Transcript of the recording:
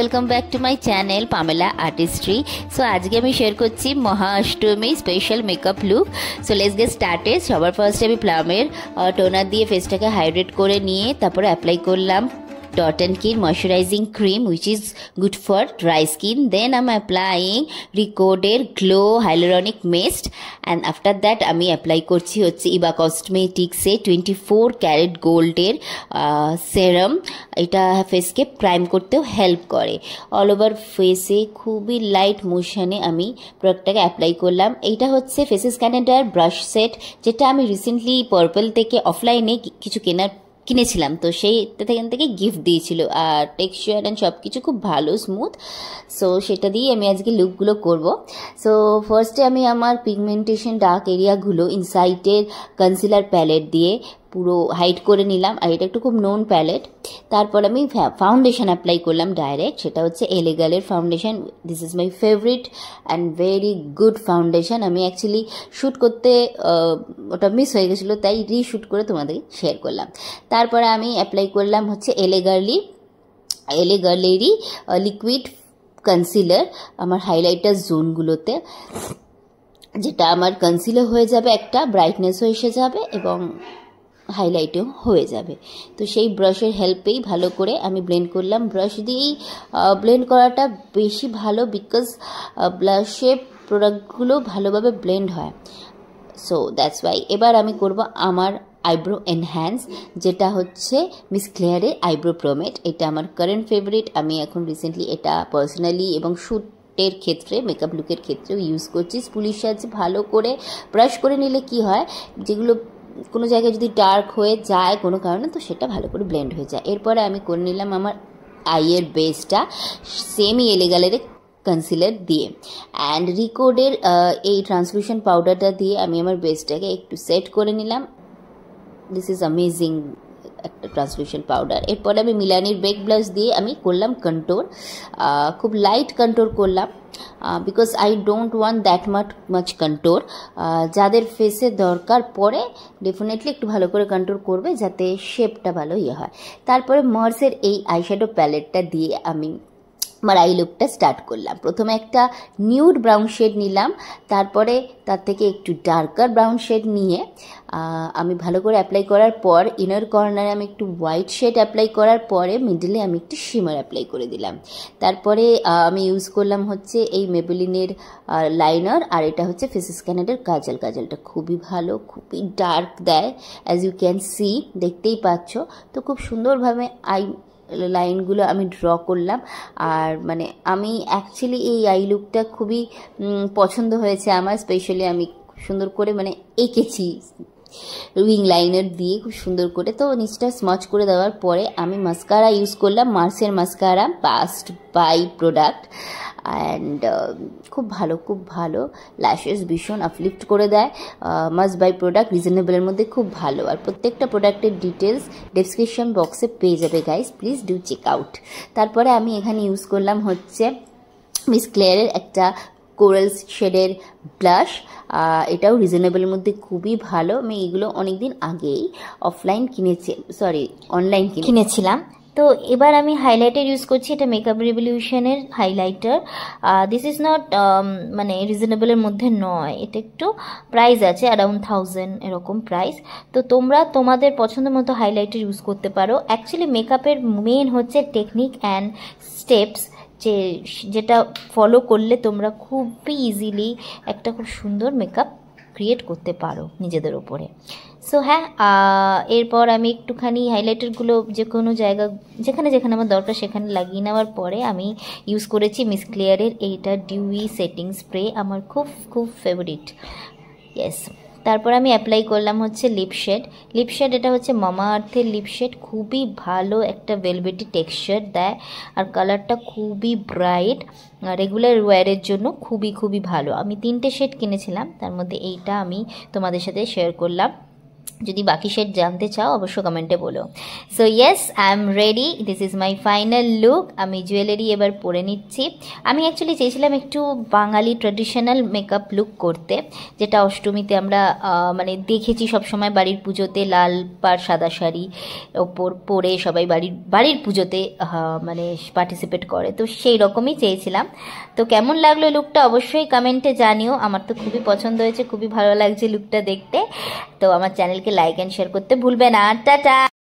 Welcome back to my channel Pamela artistry. So আজকে আমি share করছি Mahashtami special makeup look. So let's get started. সবার ফার্স্টে আমি প্লামের টোনার দিয়ে ফেসটাকে হাইড্রেট করে নিয়ে তারপরে অ্যাপ্লাই করলাম Dot and Keen moisturizing cream, which is good for dry skin. Then I'm applying Recorded Glow Hyaluronic Mist, and after that আমি apply করছি হচ্ছে ইবা কসমেটিক্সে 24 ক্যারেট গোল্ডের সেরাম। এটা ফেসকে প্রাইম করতেও হেল্প করে। অল ওভার ফেসে খুবই লাইট মোশনে আমি প্রোডাক্টটাকে অ্যাপ্লাই করলাম। এইটা হচ্ছে ফেসেস ক্যানেডার ব্রাশ সেট, যেটা আমি রিসেন্টলি পার্পল থেকে অফলাইনে কিছু কিনেছিলাম, তো সেইখান থেকে গিফট দিয়েছিল। আর টেক্সচার অ্যান্ড সব কিছু খুব ভালো, স্মুথ। সো সেটা দিয়ে আমি আজকে লুকগুলো করব। সো ফার্স্টে আমি আমার পিগমেন্টেশন ডার্ক এরিয়াগুলো ইনসাইটের কনসিলার প্যালেট দিয়ে পুরো হাইড করে নিলাম। আর এটা একটু খুব নোন প্যালেট। তারপর আমি ফাউন্ডেশন অ্যাপ্লাই করলাম ডাইরেক্ট, সেটা হচ্ছে এলেগালের foundation. This is my favourite and very good foundation. আমি অ্যাকচুয়ালি শ্যুট করতে ওটা মিস হয়ে গেছিলো, তাই রিশ্যুট করে তোমাদেরকে শেয়ার করলাম। তারপরে আমি অ্যাপ্লাই করলাম হচ্ছে এলেগার্লেরই লিকুইড কনসিলার আমার হাইলাইটার জোনগুলোতে, যেটা আমার কনসিলার হয়ে যাবে, একটা ব্রাইটনেসও এসে যাবে এবং হাইলাইটও হয়ে যাবে। তো সেই ব্রাশের হেল্পেই ভালো করে আমি ব্লেন্ড করলাম। ব্রাশ দিয়েই ব্লেন্ড করাটা বেশি ভালো, বিকজ ব্লাশে প্রোডাক্টগুলো ভালোভাবে ব্লেন্ড হয়। So that's why. এবার আমি করব আমার আইব্রো এনহ্যান্স, যেটা হচ্ছে মিস ক্লেয়ারের আইব্রো প্রোমেট। এটা আমার কারেন্ট ফেভারিট। আমি এখন রিসেন্টলি এটা পার্সোনালি এবং শ্যুটের ক্ষেত্রে, মেকআপ লুকের ক্ষেত্রেও ইউজ করছি। স্পুলির সাহায্যে ভালো করে ব্রাশ করে নিলে কি হয়, যেগুলো কোনো জায়গায় যদি ডার্ক হয়ে যায় কোনো কারণে, তো সেটা ভালো করে ব্লেন্ড হয়ে যায়। এরপরে আমি করে নিলাম আমার আইয়ের বেসটা সেমি এলেগালের কনসিলার দিয়ে, অ্যান্ড রিকোডের এই ট্রান্সলুশন পাউডারটা দিয়ে আমি আমার বেসটাকে একটু সেট করে নিলাম। দিস ইজ অ্যামেজিং একটা ট্রান্সলুশন পাউডার। এরপরে আমি মিলানির বেক ব্লাশ দিয়ে আমি করলাম কন্ট্রোর, খুব লাইট কন্ট্রোর করলাম, because I don't want that much contour. যাদের ফেসে দরকার পড়ে ডেফিনেটলি একটু ভালো করে কন্ট্রোর করবে, যাতে শেপটা ভালো হয়। তারপরে মার্সের এই আইশ্যাডো প্যালেটটা দিয়ে আমি আমার আই লুকটা স্টার্ট করলাম। প্রথমে একটা নিউড ব্রাউন শেড নিলাম, তারপরে তার থেকে একটু ডার্কার ব্রাউন শেড নিয়ে আমি ভালো করে অ্যাপ্লাই করার পর ইনার কর্নারে আমি একটু হোয়াইট শেড অ্যাপ্লাই করার পরে মিডলে আমি একটু শিমার অ্যাপ্লাই করে দিলাম। তারপরে আমি ইউজ করলাম হচ্ছে এই মেবেলিনের লাইনার, আর এটা হচ্ছে ফেসেস ক্যানেডার কাজল। কাজলটা খুবই ভালো, খুবই ডার্ক দেয়, অ্যাজ ইউ ক্যান সি, দেখতেই পাচ্ছ। তো খুব সুন্দরভাবে আই লাইনগুলো আমি ড্র করলাম। আর মানে আমি অ্যাকচুয়ালি এই আই লুকটা খুবই পছন্দ হয়েছে আমার। স্পেশালি আমি সুন্দর করে মানে এঁকেছি উইং লাইনার দিয়ে খুব সুন্দর করে। তো নিচটা স্মাচ করে দেওয়ার পরে আমি মাস্কারা ইউজ করলাম, মার্সের mascara past by product, and খুব ভালো ল্যাশেস ভীষণ আপলিফ্ট করে দেয়। মাস্ট বাই প্রোডাক্ট, রিজনেবলের মধ্যে খুব ভালো। আর প্রত্যেকটা প্রোডাক্টের ডিটেলস ডেসক্রিপশন বক্সে পেয়ে যাবে guys, please do check out. তারপরে আমি এখানে ইউজ করলাম হচ্ছে মিস ক্লেয়ারের একটা কোরাল শেডের ব্লাশ, এটাও রিজনেবলের মধ্যে খুবই ভালো। আমি এগুলো অনেকদিন আগেই অনলাইন কিনেছিলাম। তো এবার আমি হাইলাইটার ইউজ করছি, এটা মেকআপ রেভলিউশনের হাইলাইটার। দিস ইজ নট মানে রিজনেবলের মধ্যে নয়, এটা একটু প্রাইস আছে অ্যারাউন্ড 1000 এরকম প্রাইস। তো তোমরা তোমাদের পছন্দ মতো হাইলাইটার ইউজ করতে পারো। অ্যাকচুয়ালি মেকআপের মেন হচ্ছে টেকনিক অ্যান্ড স্টেপস, যেটা ফলো করলে তোমরা খুবই ইজিলি একটা খুব সুন্দর মেকআপ ক্রিয়েট করতে পারো নিজেদের উপরে। সো হ্যাঁ, এরপর আমি একটুখানি হাইলাইটারগুলো যে কোনো জায়গা যেখানে আমার দরকার সেখানে লাগিয়ে নেওয়ার পরে আমি ইউজ করেছি মিস ক্লিয়ারের এইটা ডিউই সেটিং স্প্রে, আমার খুব ফেভারিট। ইয়েস। তারপর আমি অ্যাপ্লাই করলাম হচ্ছে লিপশেড। এটা হচ্ছে মামা আর্থের লিপশেড, খুবই ভালো একটা ভেলভেটি টেক্সচার দেয়, আর কালারটা খুবই ব্রাইট, রেগুলার ওয়্যারের জন্য খুবই ভালো। আমি 3টে শেড কিনেছিলাম, তার মধ্যে এইটা আমি তোমাদের সাথে শেয়ার করলাম। যদি বাকি শেড জানতে চাও অবশ্য কমেন্টে বলো। So yes, I am ready, this is my final look. আমি জুয়েলারি এবার পরে নিচ্ছি। আমি অ্যাকচুয়ালি চেয়েছিলাম একটু বাঙালি ট্র্যাডিশনাল মেকআপ লুক করতে, যেটা অষ্টমীতে আমরা মানে দেখেছি সবসময় বাড়ির পুজোতে লাল পাড় সাদা শাড়ি ওপর পরে সবাই বাড়ির পুজোতে মানে পার্টিসিপেট করে, তো সেই রকমই চেয়েছিলাম। তো কেমন লাগলো লুকটা অবশ্যই কমেন্টে জানিও। আমার তো খুবই পছন্দ হয়েছে, খুবই ভালো লাগছে লুকটা দেখতে। তো আমার চ্যানেলকে লাইক অ্যান্ড শেয়ার করতে ভুলবে না। টাটা।